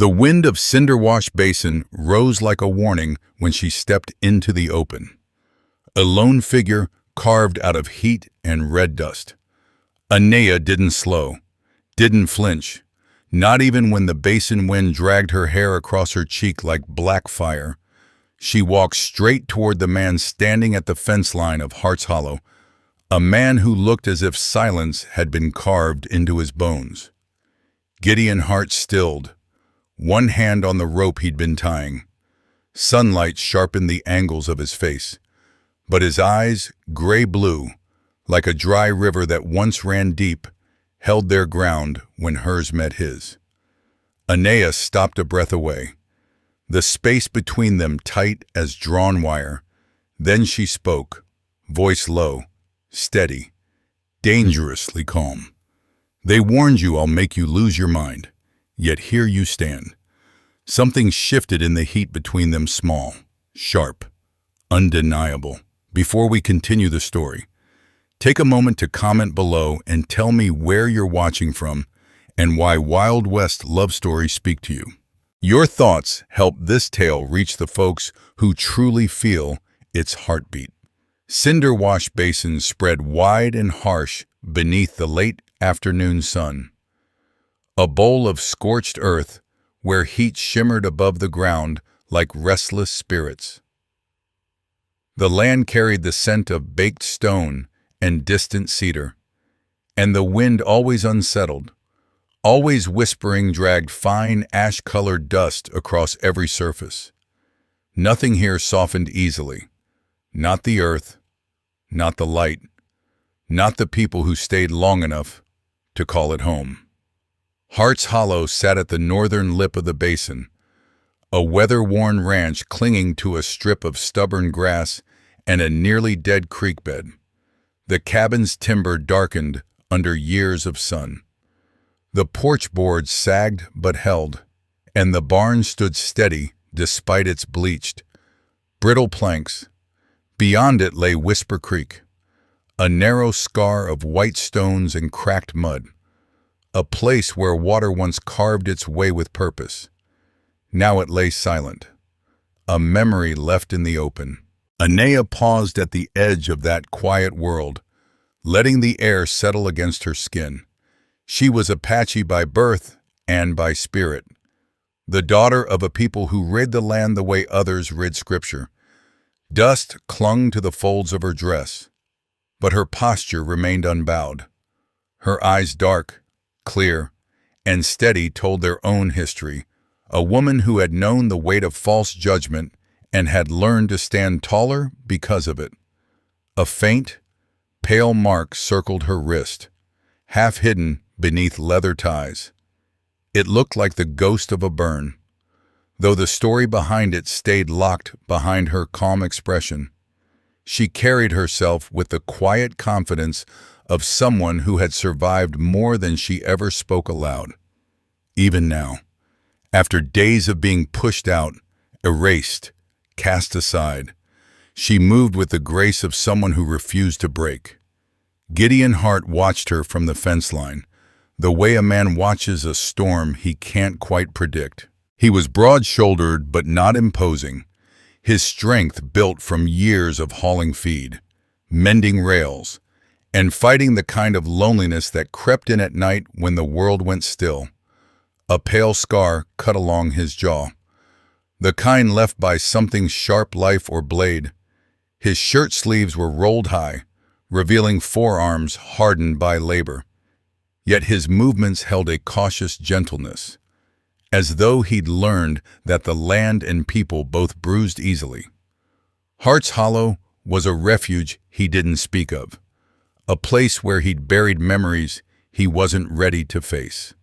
The wind of Cinderwash Basin rose like a warning when she stepped into the open. A lone figure carved out of heat and red dust. Anea didn't slow, didn't flinch, not even when the basin wind dragged her hair across her cheek like black fire. She walked straight toward the man standing at the fence line of Heart's Hollow, a man who looked as if silence had been carved into his bones. Gideon Hart stilled, one hand on the rope he'd been tying. Sunlight sharpened the angles of his face, but his eyes, gray-blue, like a dry river that once ran deep, held their ground when hers met his. Anea stopped a breath away, the space between them tight as drawn wire. Then she spoke, voice low, steady, dangerously calm. "They warned you I'll make you lose your mind, yet here you stand." Something shifted in the heat between them, small, sharp, undeniable. Before we continue the story, take a moment to comment below and tell me where you're watching from and why Wild West love stories speak to you. Your thoughts help this tale reach the folks who truly feel its heartbeat. Cinderwash Basin spread wide and harsh beneath the late afternoon sun. A bowl of scorched earth where heat shimmered above the ground like restless spirits. The land carried the scent of baked stone and distant cedar, and the wind, always unsettled, always whispering, dragged fine ash-colored dust across every surface. Nothing here softened easily. Not the earth, not the light, not the people who stayed long enough to call it home. Heart's Hollow sat at the northern lip of the basin, a weather-worn ranch clinging to a strip of stubborn grass and a nearly dead creek bed. The cabin's timber darkened under years of sun. The porch boards sagged but held, and the barn stood steady despite its bleached, brittle planks. Beyond it lay Whisper Creek, a narrow scar of white stones and cracked mud, a place where water once carved its way with purpose. Now it lay silent, a memory left in the open. Anea paused at the edge of that quiet world, letting the air settle against her skin. She was Apache by birth and by spirit, the daughter of a people who rid the land the way others rid scripture. Dust clung to the folds of her dress, but her posture remained unbowed. Her eyes, dark, clear, and steady, told their own history, a woman who had known the weight of false judgment and had learned to stand taller because of it. A faint, pale mark circled her wrist, half hidden beneath leather ties. It looked like the ghost of a burn, though the story behind it stayed locked behind her calm expression. She carried herself with the quiet confidence of someone who had survived more than she ever spoke aloud. Even now, after days of being pushed out, erased, cast aside, she moved with the grace of someone who refused to break. Gideon Hart watched her from the fence line, the way a man watches a storm he can't quite predict. He was broad-shouldered but not imposing, his strength built from years of hauling feed, mending rails, and fighting the kind of loneliness that crept in at night when the world went still. A pale scar cut along his jaw, the kind left by something's sharp knife or blade. His shirt sleeves were rolled high, revealing forearms hardened by labor. Yet his movements held a cautious gentleness, as though he'd learned that the land and people both bruised easily. Heart's Hollow was a refuge he didn't speak of, a place where he'd buried memories he wasn't ready to face.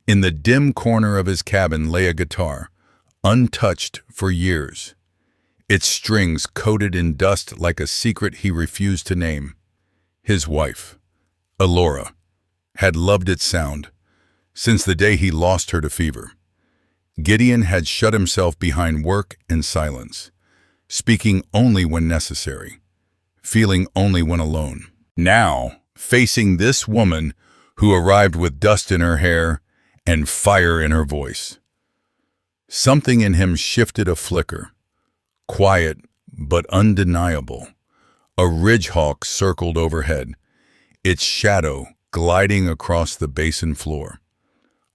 In the dim corner of his cabin lay a guitar, untouched for years, its strings coated in dust like a secret he refused to name. His wife, Alora, had loved its sound since the day he lost her to fever. Gideon had shut himself behind work and silence, speaking only when necessary, feeling only when alone. Now, facing this woman who arrived with dust in her hair and fire in her voice, Something in him shifted a flicker, quiet but undeniable. A ridgehawk circled overhead, its shadow gliding across the basin floor.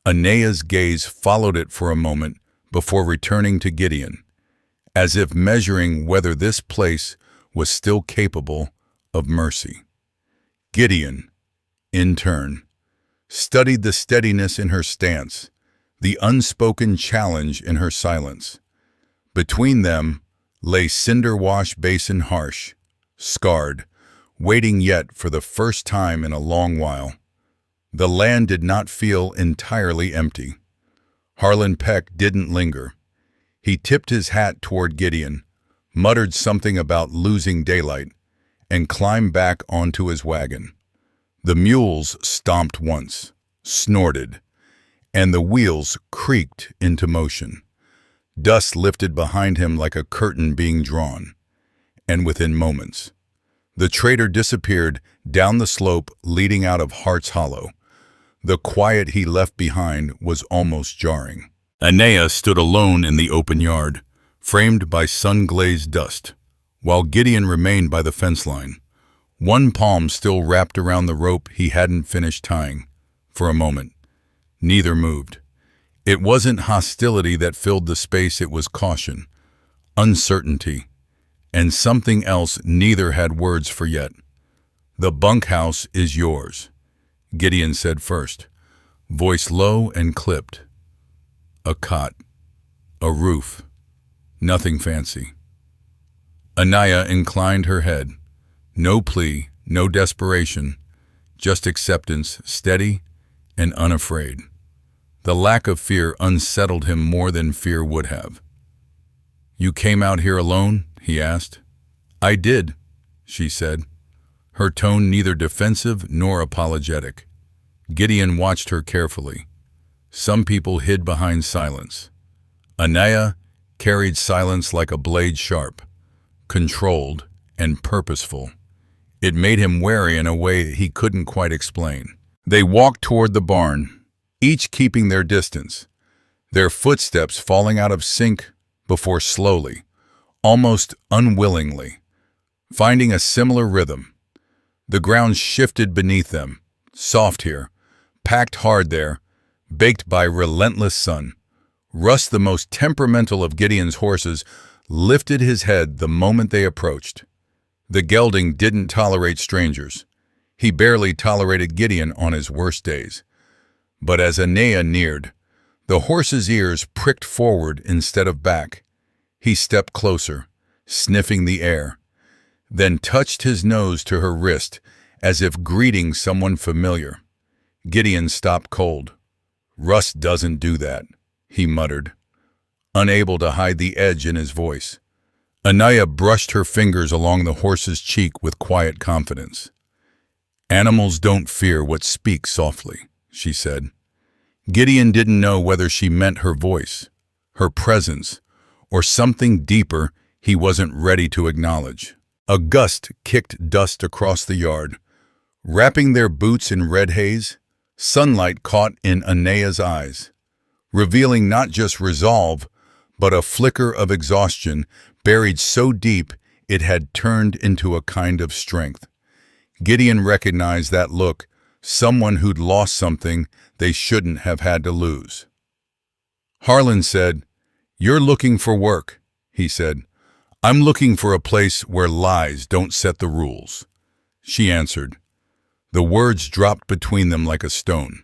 Aenea's gaze followed it for a moment before returning to Gideon, as if measuring whether this place was still capable of mercy. Gideon, in turn, studied the steadiness in her stance, the unspoken challenge in her silence. Between them lay Cinder Wash Basin Harsh, scarred, waiting yet for the first time in a long while. The land did not feel entirely empty. Harlan Peck didn't linger. He tipped his hat toward Gideon, muttered something about losing daylight, and climbed back onto his wagon. The mules stomped once, snorted, and the wheels creaked into motion. Dust lifted behind him like a curtain being drawn, and within moments, the trader disappeared down the slope leading out of Hart's Hollow. The quiet he left behind was almost jarring. Aenea stood alone in the open yard, framed by sun-glazed dust, while Gideon remained by the fence line, one palm still wrapped around the rope he hadn't finished tying. For a moment, neither moved. It wasn't hostility that filled the space, it was caution, uncertainty, and something else neither had words for yet. "The bunkhouse is yours," Gideon said first, voice low and clipped. "A cot, a roof, nothing fancy." Aeneas inclined her head. No plea, no desperation, just acceptance, steady and unafraid. The lack of fear unsettled him more than fear would have. "You came out here alone?" he asked. "I did," she said, her tone neither defensive nor apologetic. Gideon watched her carefully. Some people hid behind silence. Aeneas carried silence like a blade sharp, controlled and purposeful. It made him wary in a way he couldn't quite explain. They walked toward the barn, each keeping their distance, their footsteps falling out of sync before slowly, almost unwillingly, finding a similar rhythm. The ground shifted beneath them, soft here, packed hard there, baked by relentless sun. Russ, the most temperamental of Gideon's horses, lifted his head the moment they approached. The gelding didn't tolerate strangers. He barely tolerated Gideon on his worst days. But as Aeneas neared, the horse's ears pricked forward instead of back. He stepped closer, sniffing the air, then touched his nose to her wrist as if greeting someone familiar. Gideon stopped cold. "Russ doesn't do that," he muttered, unable to hide the edge in his voice. Aeneas brushed her fingers along the horse's cheek with quiet confidence. "Animals don't fear what speaks softly," she said. Gideon didn't know whether she meant her voice, her presence, or something deeper he wasn't ready to acknowledge. A gust kicked dust across the yard. Wrapping their boots in red haze, sunlight caught in Aeneas's eyes, revealing not just resolve, but a flicker of exhaustion buried so deep it had turned into a kind of strength. Gideon recognized that look, someone who'd lost something they shouldn't have had to lose. Harlan said, "You're looking for work," he said. "I'm looking for a place where lies don't set the rules." She answered. The words dropped between them like a stone.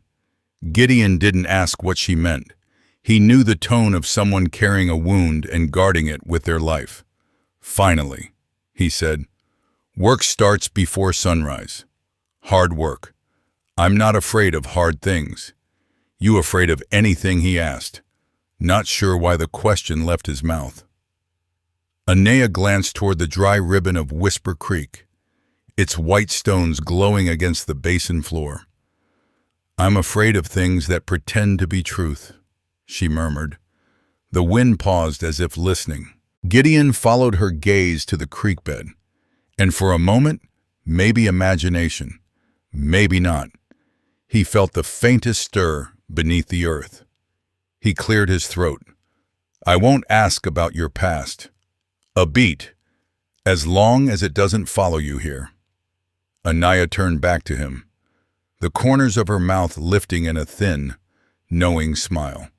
Gideon didn't ask what she meant. He knew the tone of someone carrying a wound and guarding it with their life. "Finally," he said, "work starts before sunrise. Hard work. I'm not afraid of hard things." "You afraid of anything?" he asked, not sure why the question left his mouth. Aeneas glanced toward the dry ribbon of Whisper Creek, its white stones glowing against the basin floor. "I'm afraid of things that pretend to be truth," she murmured. The wind paused as if listening. Gideon followed her gaze to the creek bed, and for a moment, maybe imagination, maybe not, he felt the faintest stir beneath the earth. He cleared his throat. I won't ask about your past. A beat, as long as it doesn't follow you here. Anaya turned back to him, the corners of her mouth lifting in a thin, knowing smile.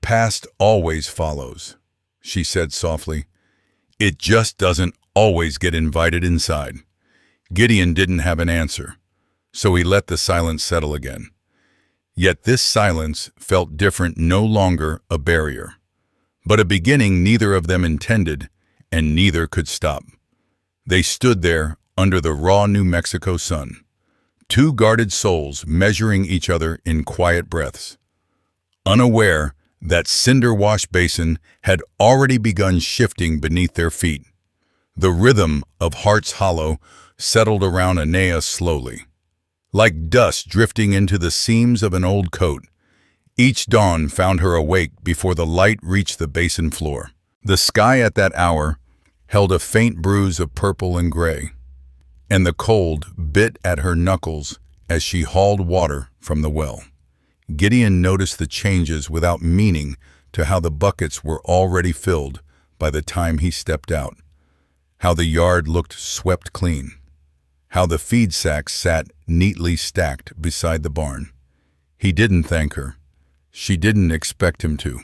Past always follows, she said softly. It just doesn't always get invited inside. Gideon didn't have an answer, so he let the silence settle again. Yet this silence felt different, no longer a barrier. But a beginning neither of them intended, and neither could stop. They stood there under the raw New Mexico sun, two guarded souls measuring each other in quiet breaths, unaware that cinder-wash basin had already begun shifting beneath their feet. The rhythm of Heart's Hollow settled around Anaya slowly, like dust drifting into the seams of an old coat. Each dawn found her awake before the light reached the basin floor. The sky at that hour held a faint bruise of purple and gray, and the cold bit at her knuckles as she hauled water from the well. Gideon noticed the changes without meaning to how the buckets were already filled by the time he stepped out, how the yard looked swept clean, how the feed sacks sat neatly stacked beside the barn. He didn't thank her. She didn't expect him to.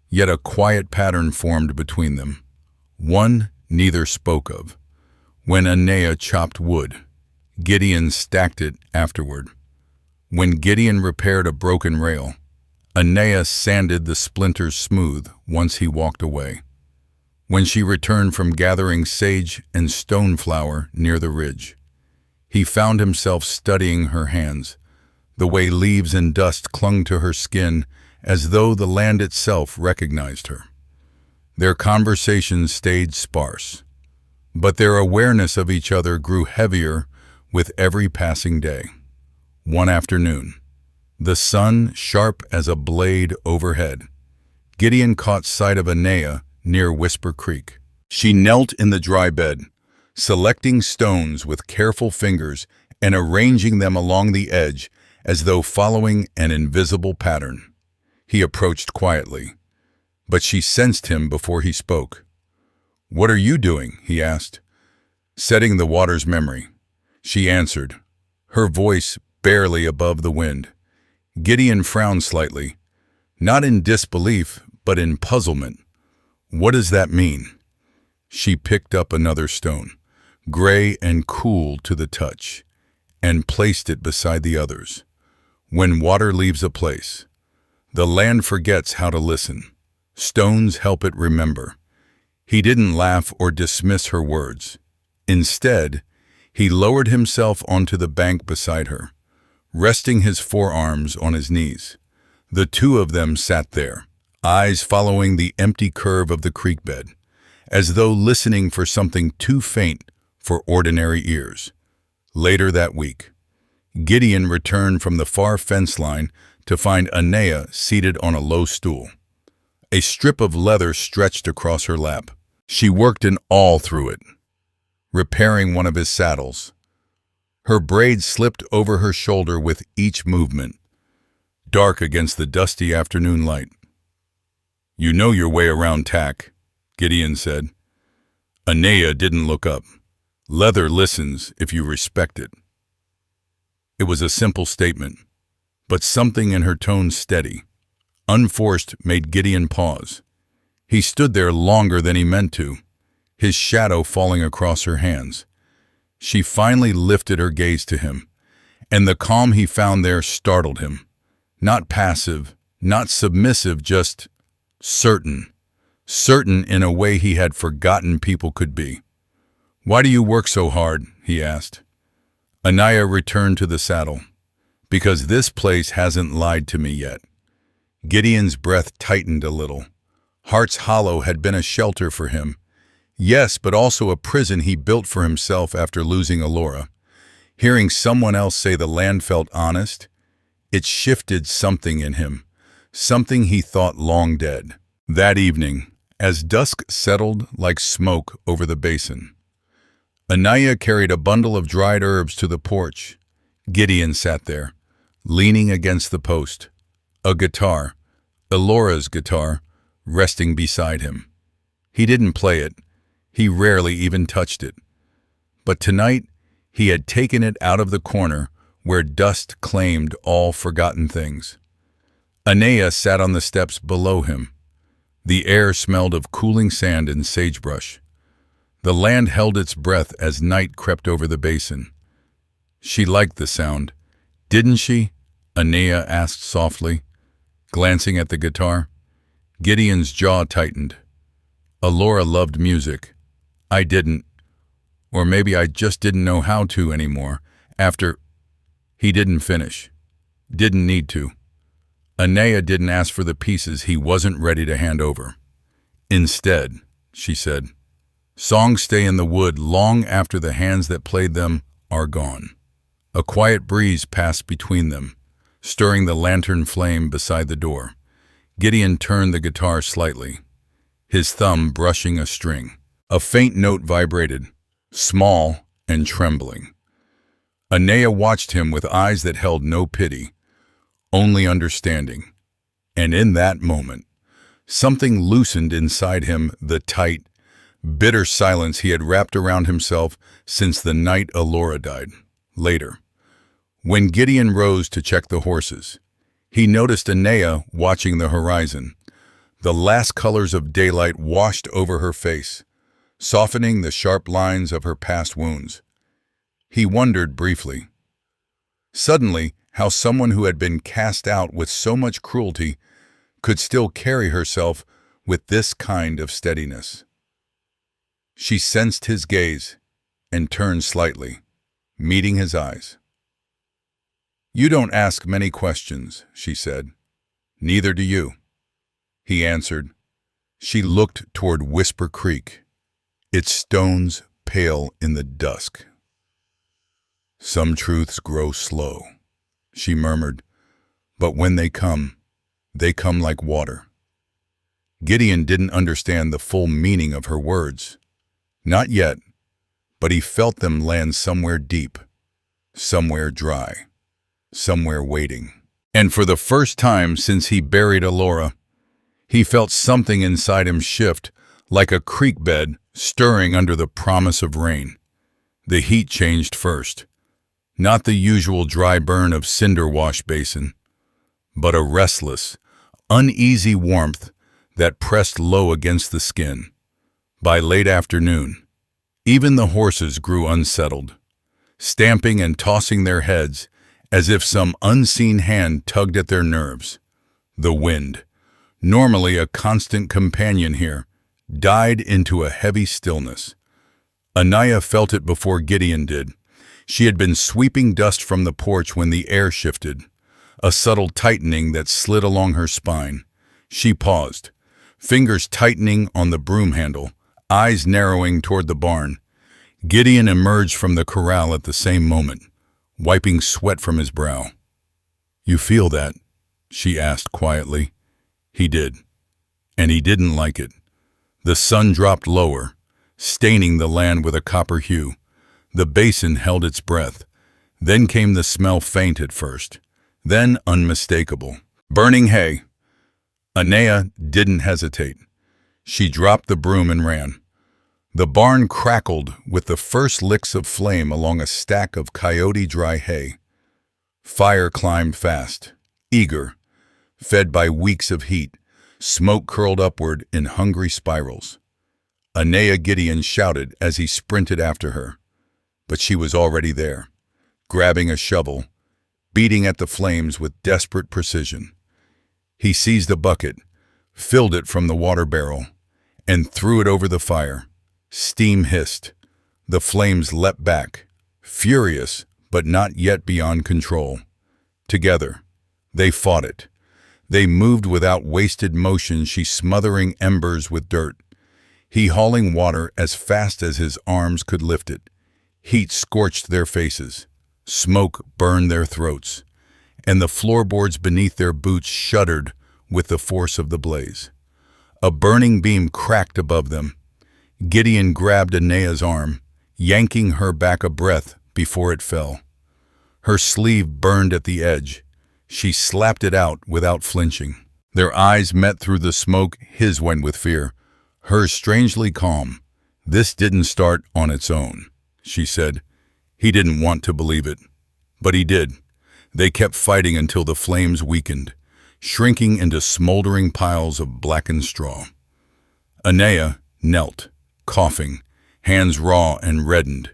Yet a quiet pattern formed between them, one neither spoke of. When Anaya chopped wood, Gideon stacked it afterward. When Gideon repaired a broken rail, Anaya sanded the splinters smooth once he walked away. When she returned from gathering sage and stoneflower near the ridge, he found himself studying her hands, the way leaves and dust clung to her skin as though the land itself recognized her. Their conversations stayed sparse, but their awareness of each other grew heavier with every passing day. One afternoon, the sun sharp as a blade overhead, Gideon caught sight of Anaya near Whisper Creek. She knelt in the dry bed, selecting stones with careful fingers and arranging them along the edge as though following an invisible pattern. He approached quietly, but she sensed him before he spoke. "What are you doing?" he asked. "Setting the water's memory," she answered, her voice barely above the wind. Gideon frowned slightly, not in disbelief, but in puzzlement. "What does that mean?" She picked up another stone, gray and cool to the touch, and placed it beside the others. When water leaves a place, the land forgets how to listen. Stones help it remember. He didn't laugh or dismiss her words. Instead, he lowered himself onto the bank beside her, resting his forearms on his knees. The two of them sat there, eyes following the empty curve of the creek bed, as though listening for something too faint for ordinary ears. Later that week, Gideon returned from the far fence line to find Anaya seated on a low stool. A strip of leather stretched across her lap. She worked an awl through it, repairing one of his saddles. Her braids slipped over her shoulder with each movement, dark against the dusty afternoon light. "You know your way around tack," Gideon said. Anaya didn't look up. "Leather listens if you respect it." It was a simple statement, but something in her tone steady, unforced, made Gideon pause. He stood there longer than he meant to, his shadow falling across her hands. She finally lifted her gaze to him, and the calm he found there startled him. Not passive, not submissive, just certain. Certain in a way he had forgotten people could be. "Why do you work so hard?" he asked. Anaya returned to the saddle. "Because this place hasn't lied to me yet." Gideon's breath tightened a little. Heart's Hollow had been a shelter for him. Yes, but also a prison he built for himself after losing Alora. Hearing someone else say the land felt honest, it shifted something in him, something he thought long dead. That evening, as dusk settled like smoke over the basin, Anaya carried a bundle of dried herbs to the porch. Gideon sat there, leaning against the post. A guitar, Elora's guitar, resting beside him. He didn't play it. He rarely even touched it. But tonight, he had taken it out of the corner where dust claimed all forgotten things. Anea sat on the steps below him. The air smelled of cooling sand and sagebrush. The land held its breath as night crept over the basin. She liked the sound. Didn't she? Anea asked softly, glancing at the guitar. Gideon's jaw tightened. Alora loved music. I didn't. Or maybe I just didn't know how to anymore. After... He didn't finish. Didn't need to. Anea didn't ask for the pieces he wasn't ready to hand over. Instead, she said, songs stay in the wood long after the hands that played them are gone. A quiet breeze passed between them, stirring the lantern flame beside the door. Gideon turned the guitar slightly, his thumb brushing a string. A faint note vibrated, small and trembling. Anea watched him with eyes that held no pity, only understanding. And in that moment, something loosened inside him, the tight, bitter silence he had wrapped around himself since the night Alora died. Later, when Gideon rose to check the horses, he noticed Anea watching the horizon. The last colors of daylight washed over her face, softening the sharp lines of her past wounds. He wondered briefly, suddenly, how someone who had been cast out with so much cruelty could still carry herself with this kind of steadiness. She sensed his gaze and turned slightly, meeting his eyes. "You don't ask many questions," she said. "Neither do you," he answered. She looked toward Whisper Creek, its stones pale in the dusk. "Some truths grow slow," she murmured, "but when they come like water." Gideon didn't understand the full meaning of her words. Not yet, but he felt them land somewhere deep, somewhere dry, somewhere waiting. And for the first time since he buried Alora, he felt something inside him shift, like a creek bed stirring under the promise of rain. The heat changed first. Not the usual dry burn of cinder wash basin, but a restless, uneasy warmth that pressed low against the skin. By late afternoon, even the horses grew unsettled, stamping and tossing their heads as if some unseen hand tugged at their nerves. The wind, normally a constant companion here, died into a heavy stillness. Anea felt it before Gideon did. She had been sweeping dust from the porch when the air shifted, a subtle tightening that slid along her spine. She paused, fingers tightening on the broom handle, eyes narrowing toward the barn. Gideon emerged from the corral at the same moment, wiping sweat from his brow. "You feel that?" she asked quietly. He did, and he didn't like it. The sun dropped lower, staining the land with a copper hue. The basin held its breath. Then came the smell, faint at first, then unmistakable. Burning hay. Anea didn't hesitate. She dropped the broom and ran. The barn crackled with the first licks of flame along a stack of coyote dry hay. Fire climbed fast, eager, fed by weeks of heat. Smoke curled upward in hungry spirals. Anea Gideon shouted as he sprinted after her. But she was already there, grabbing a shovel, beating at the flames with desperate precision. He seized a bucket, filled it from the water barrel, and threw it over the fire. Steam hissed. The flames leapt back, furious but not yet beyond control. Together, they fought it. They moved without wasted motion, she smothering embers with dirt, he hauling water as fast as his arms could lift it. Heat scorched their faces, smoke burned their throats, and the floorboards beneath their boots shuddered with the force of the blaze. A burning beam cracked above them. Gideon grabbed Anea's arm, yanking her back a breath before it fell. Her sleeve burned at the edge. She slapped it out without flinching. Their eyes met through the smoke, his went with fear, hers strangely calm. "This didn't start on its own," she said. He didn't want to believe it, but he did. They kept fighting until the flames weakened, shrinking into smoldering piles of blackened straw. Anea knelt, coughing, hands raw and reddened.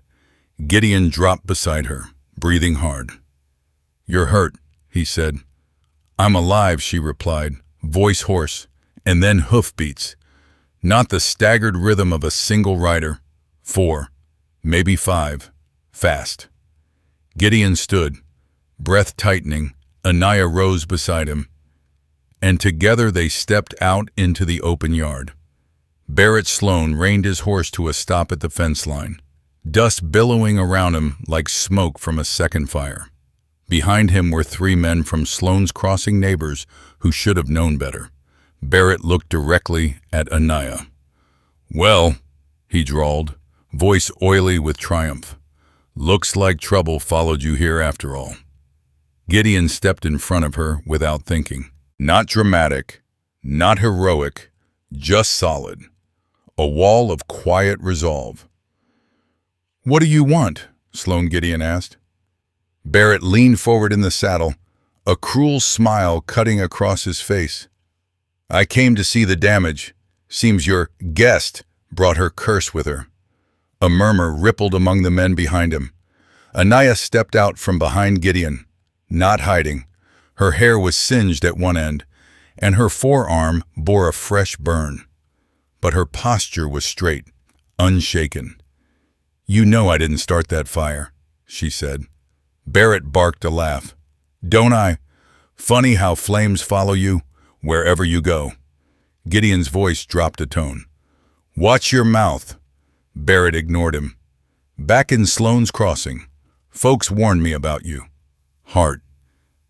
Gideon dropped beside her, breathing hard. "You're hurt," he said. "I'm alive," she replied, voice hoarse, and then hoofbeats. Not the staggered rhythm of a single rider. 4, maybe 5, fast. Gideon stood, breath tightening. Anea rose beside him, and together they stepped out into the open yard. Barrett Sloan reined his horse to a stop at the fence line, dust billowing around him like smoke from a second fire. Behind him were 3 men from Sloan's Crossing neighbors who should have known better. Barrett looked directly at Anea. "Well," he drawled, voice oily with triumph, "looks like trouble followed you here after all." Gideon stepped in front of her without thinking. Not dramatic, not heroic, just solid. A wall of quiet resolve. "What do you want?" Sloan Gideon asked. Barrett leaned forward in the saddle, a cruel smile cutting across his face. "I came to see the damage. Seems your guest brought her curse with her." A murmur rippled among the men behind him. Anea stepped out from behind Gideon, not hiding. Her hair was singed at one end, and her forearm bore a fresh burn. But her posture was straight, unshaken. "You know I didn't start that fire," she said. Barrett barked a laugh. "Don't I? Funny how flames follow you wherever you go." Gideon's voice dropped a tone. "Watch your mouth." Barrett ignored him. "Back in Sloan's Crossing, folks warned me about you. Hart.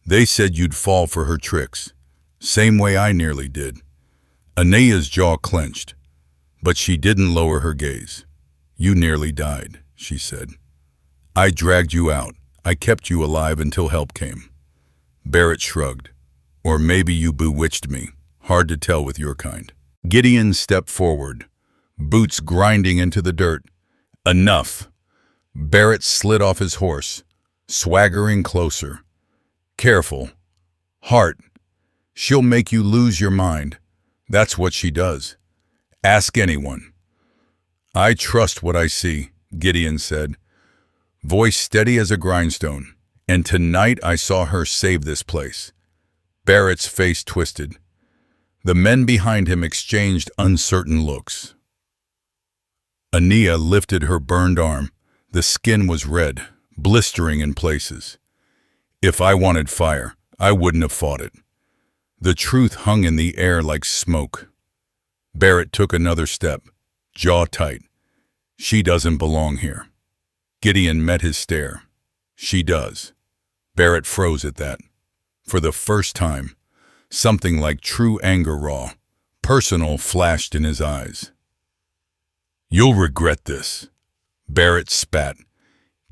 They said you'd fall for her tricks. Same way I nearly did." Anea's jaw clenched, but she didn't lower her gaze. "You nearly died," she said. "I dragged you out. I kept you alive until help came." Barrett shrugged. "Or maybe you bewitched me. Hard to tell with your kind." Gideon stepped forward, boots grinding into the dirt. "Enough." Barrett slid off his horse, swaggering closer. "Careful. Hart. She'll make you lose your mind. That's what she does. Ask anyone." "I trust what I see," Gideon said, voice steady as a grindstone. "And tonight I saw her save this place." Barrett's face twisted. The men behind him exchanged uncertain looks. Anea lifted her burned arm. The skin was red, blistering in places. "If I wanted fire, I wouldn't have fought it." The truth hung in the air like smoke. Barrett took another step, jaw tight. "She doesn't belong here." Gideon met his stare. "She does." Barrett froze at that. For the first time, something like true anger raw, personal flashed in his eyes. "You'll regret this." Barrett spat.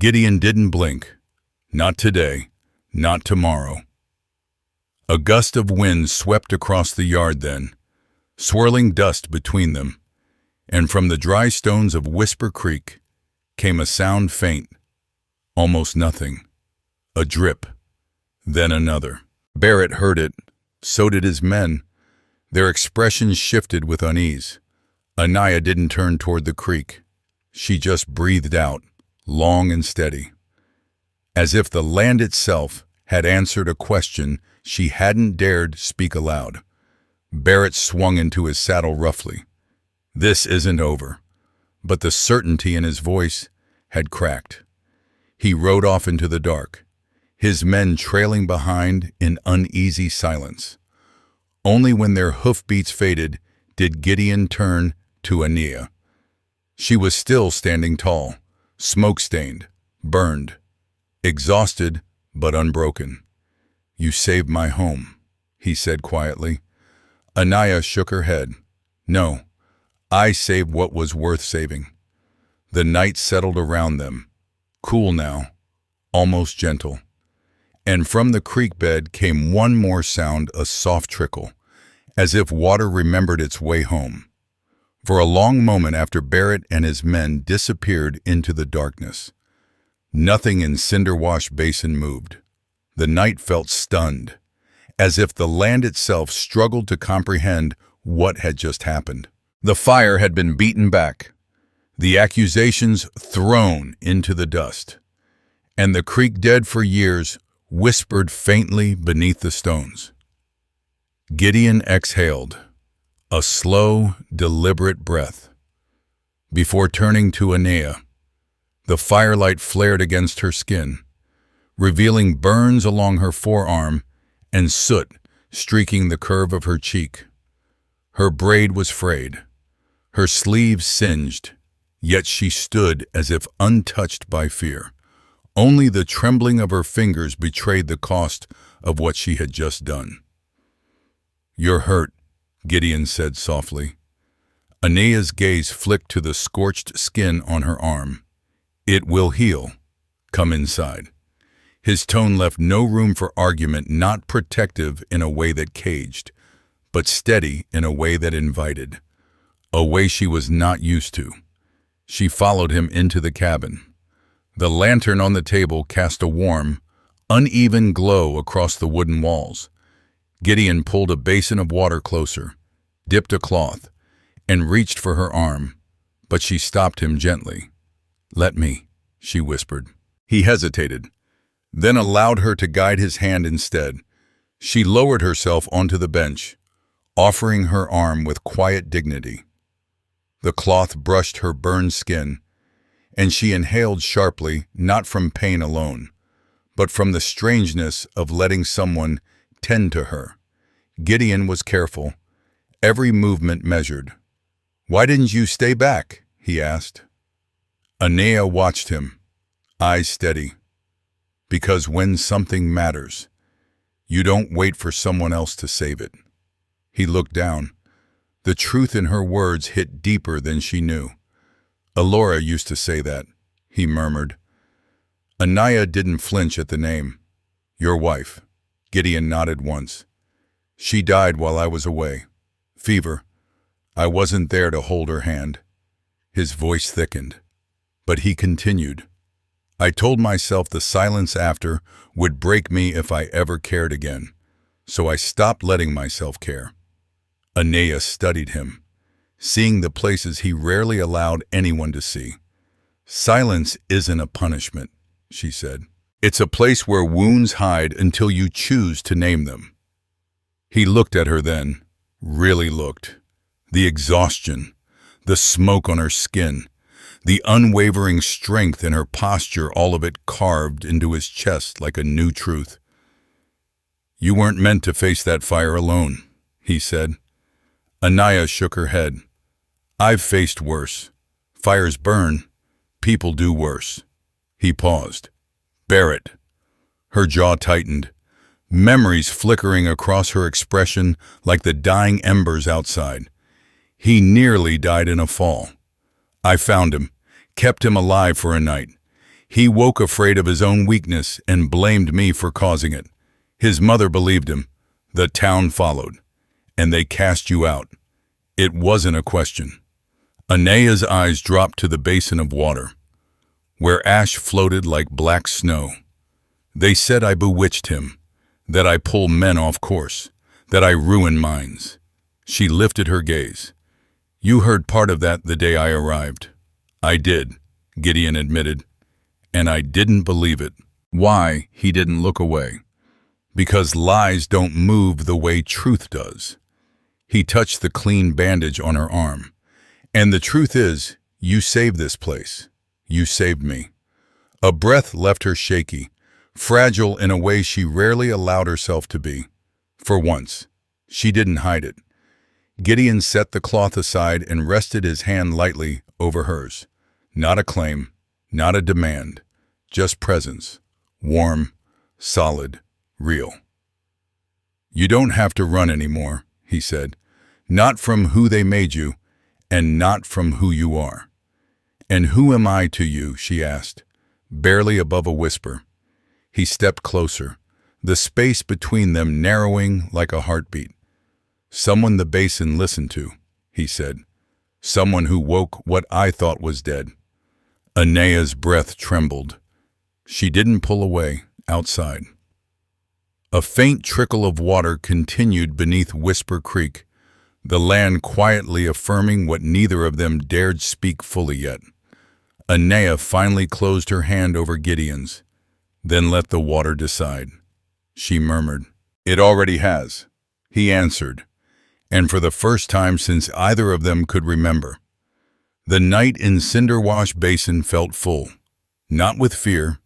Gideon didn't blink. Not today, not tomorrow. A gust of wind swept across the yard then, swirling dust between them, and from the dry stones of Whisper Creek came a sound faint, almost nothing, a drip, then another. Barrett heard it, so did his men. Their expressions shifted with unease. Anea didn't turn toward the creek. She just breathed out, long and steady, as if the land itself had answered a question she hadn't dared speak aloud. Barrett swung into his saddle roughly. This isn't over. But the certainty in his voice had cracked. He rode off into the dark, his men trailing behind in uneasy silence. Only when their hoofbeats faded did Gideon turn to Anea. She was still standing tall, smoke-stained, burned, exhausted but unbroken. "You saved my home," he said quietly. Anea shook her head. "No, I saved what was worth saving." The night settled around them, cool now, almost gentle. And from the creek bed came one more sound, a soft trickle, as if water remembered its way home. For a long moment after Barrett and his men disappeared into the darkness, nothing in Cinder Wash Basin moved. The night felt stunned, as if the land itself struggled to comprehend what had just happened. The fire had been beaten back, the accusations thrown into the dust, and the creek dead for years whispered faintly beneath the stones. Gideon exhaled, a slow, deliberate breath. Before turning to Anea, the firelight flared against her skin, revealing burns along her forearm and soot streaking the curve of her cheek. Her braid was frayed, her sleeves singed, yet she stood as if untouched by fear. Only the trembling of her fingers betrayed the cost of what she had just done. "You're hurt," Gideon said softly. Anea's gaze flicked to the scorched skin on her arm. "It will heal. Come inside." His tone left no room for argument, not protective in a way that caged, but steady in a way that invited, a way she was not used to. She followed him into the cabin. The lantern on the table cast a warm, uneven glow across the wooden walls. Gideon pulled a basin of water closer, dipped a cloth, and reached for her arm, but she stopped him gently. "Let me," she whispered. He hesitated, then allowed her to guide his hand instead. She lowered herself onto the bench, offering her arm with quiet dignity. The cloth brushed her burned skin, and she inhaled sharply, not from pain alone, but from the strangeness of letting someone tend to her. Gideon was careful, every movement measured. "Why didn't you stay back?" he asked. Anea watched him, eyes steady. "Because when something matters, you don't wait for someone else to save it." He looked down. The truth in her words hit deeper than she knew. "Alora used to say that," he murmured. Anea didn't flinch at the name. "Your wife." Gideon nodded once. "She died while I was away. Fever. I wasn't there to hold her hand." His voice thickened, but he continued. "I told myself the silence after would break me if I ever cared again, so I stopped letting myself care." Anea studied him, seeing the places he rarely allowed anyone to see. "Silence isn't a punishment," she said. "It's a place where wounds hide until you choose to name them." He looked at her then, really looked. The exhaustion, the smoke on her skin, the unwavering strength in her posture, all of it carved into his chest like a new truth. "You weren't meant to face that fire alone," he said. Anea shook her head. "I've faced worse. Fires burn. People do worse." He paused. "Barrett." Her jaw tightened, memories flickering across her expression like the dying embers outside. "He nearly died in a fall. I found him, kept him alive for a night. He woke afraid of his own weakness and blamed me for causing it. His mother believed him. The town followed. And they cast you out. It wasn't a question." Anea's eyes dropped to the basin of water, where ash floated like black snow. "They said I bewitched him, that I pull men off course, that I ruin minds." She lifted her gaze. "You heard part of that the day I arrived." "I did," Gideon admitted, "and I didn't believe it." Why, he didn't look away. Because lies don't move the way truth does. He touched the clean bandage on her arm. "And the truth is, you saved this place. You saved me." A breath left her shaky, fragile in a way she rarely allowed herself to be. For once, she didn't hide it. Gideon set the cloth aside and rested his hand lightly over hers. Not a claim, not a demand, just presence. Warm, solid, real. "You don't have to run anymore," he said. "Not from who they made you, and not from who you are." "And who am I to you?" she asked, barely above a whisper. He stepped closer, the space between them narrowing like a heartbeat. Someone the basin listened to, he said. Someone who woke what I thought was dead. Aenea's breath trembled. She didn't pull away, outside. A faint trickle of water continued beneath Whisper Creek, the land quietly affirming what neither of them dared speak fully yet. Aenea finally closed her hand over Gideon's, then let the water decide. She murmured, "It already has," he answered, and for the first time since either of them could remember. The night in Cinderwash Basin felt full, not with fear,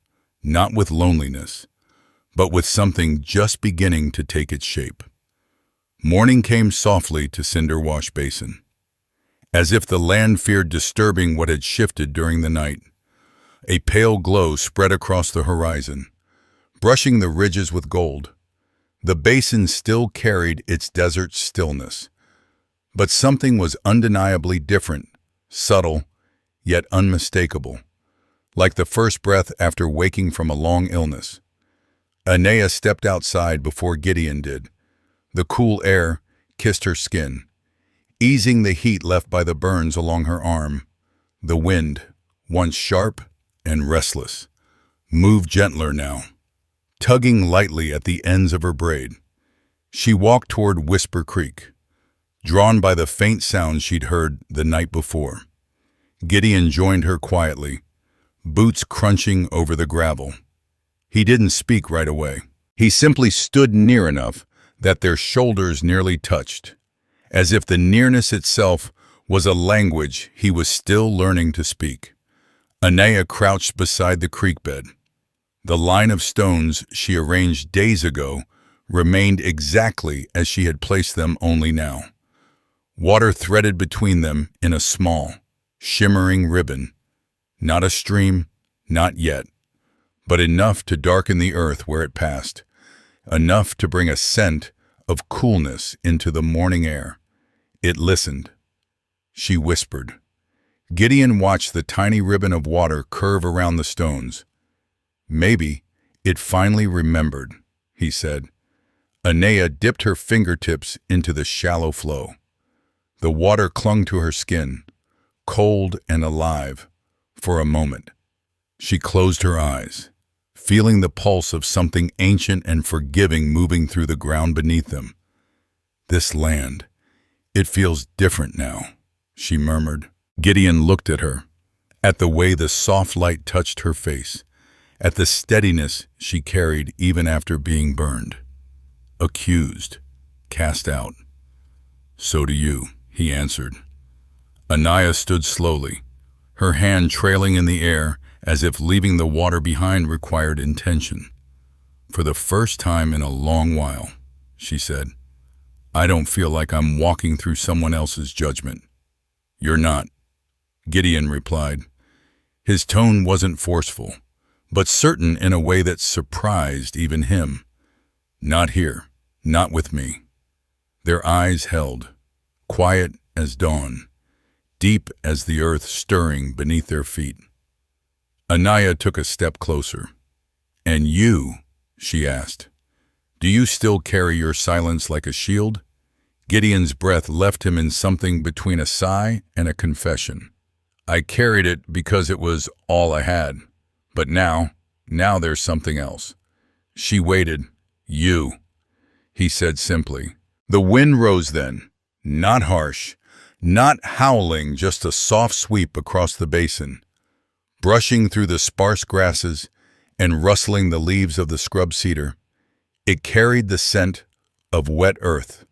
not with loneliness, but with something just beginning to take its shape. Morning came softly to Cinderwash Basin, as if the land feared disturbing what had shifted during the night. A pale glow spread across the horizon, brushing the ridges with gold. The basin still carried its desert stillness, but something was undeniably different, subtle, yet unmistakable, like the first breath after waking from a long illness. Aenea stepped outside before Gideon did. The cool air kissed her skin, easing the heat left by the burns along her arm. The wind, once sharp and restless, moved gentler now, tugging lightly at the ends of her braid. She walked toward Whisper Creek, drawn by the faint sound she'd heard the night before. Gideon joined her quietly, boots crunching over the gravel. He didn't speak right away. He simply stood near enough that their shoulders nearly touched, as if the nearness itself was a language he was still learning to speak. Aenea crouched beside the creek bed. The line of stones she arranged days ago remained exactly as she had placed them only now. Water threaded between them in a small, shimmering ribbon. Not a stream, not yet, but enough to darken the earth where it passed, enough to bring a scent of coolness into the morning air. It listened. She whispered. Gideon watched the tiny ribbon of water curve around the stones. Maybe it finally remembered, he said. Aenea dipped her fingertips into the shallow flow. The water clung to her skin, cold and alive, for a moment. She closed her eyes, feeling the pulse of something ancient and forgiving moving through the ground beneath them. This land, it feels different now, she murmured. Gideon looked at her, at the way the soft light touched her face, at the steadiness she carried even after being burned. Accused, cast out. So do you, he answered. Aenea stood slowly, her hand trailing in the air as if leaving the water behind required intention. For the first time in a long while, she said, I don't feel like I'm walking through someone else's judgment. You're not, Gideon replied. His tone wasn't forceful, but certain in a way that surprised even him. Not here, not with me. Their eyes held, quiet as dawn, deep as the earth stirring beneath their feet. Aenea took a step closer. And you, she asked, do you still carry your silence like a shield? Gideon's breath left him in something between a sigh and a confession. I carried it because it was all I had. But now there's something else. She waited. You, he said simply. The wind rose then, not harsh, not howling, just a soft sweep across the basin, brushing through the sparse grasses and rustling the leaves of the scrub cedar. It carried the scent of wet earth,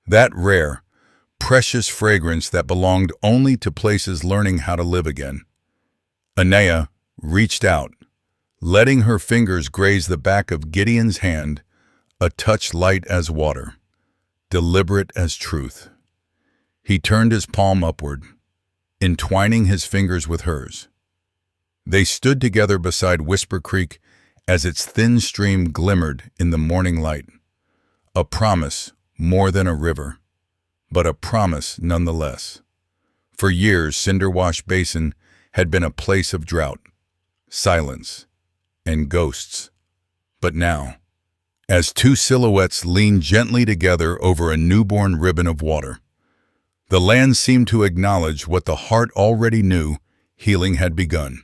that rare, precious fragrance that belonged only to places learning how to live again. Aenea reached out, letting her fingers graze the back of Gideon's hand, a touch light as water, deliberate as truth. He turned his palm upward, entwining his fingers with hers. They stood together beside Whisper Creek as its thin stream glimmered in the morning light. A promise more than a river, but a promise nonetheless. For years, Cinderwash Basin had been a place of drought, silence, and ghosts. But now, as two silhouettes leaned gently together over a newborn ribbon of water. The land seemed to acknowledge what the heart already knew: healing had begun.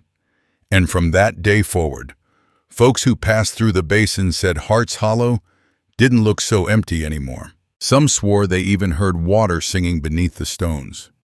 And from that day forward, folks who passed through the basin said Heart's Hollow didn't look so empty anymore. Some swore they even heard water singing beneath the stones.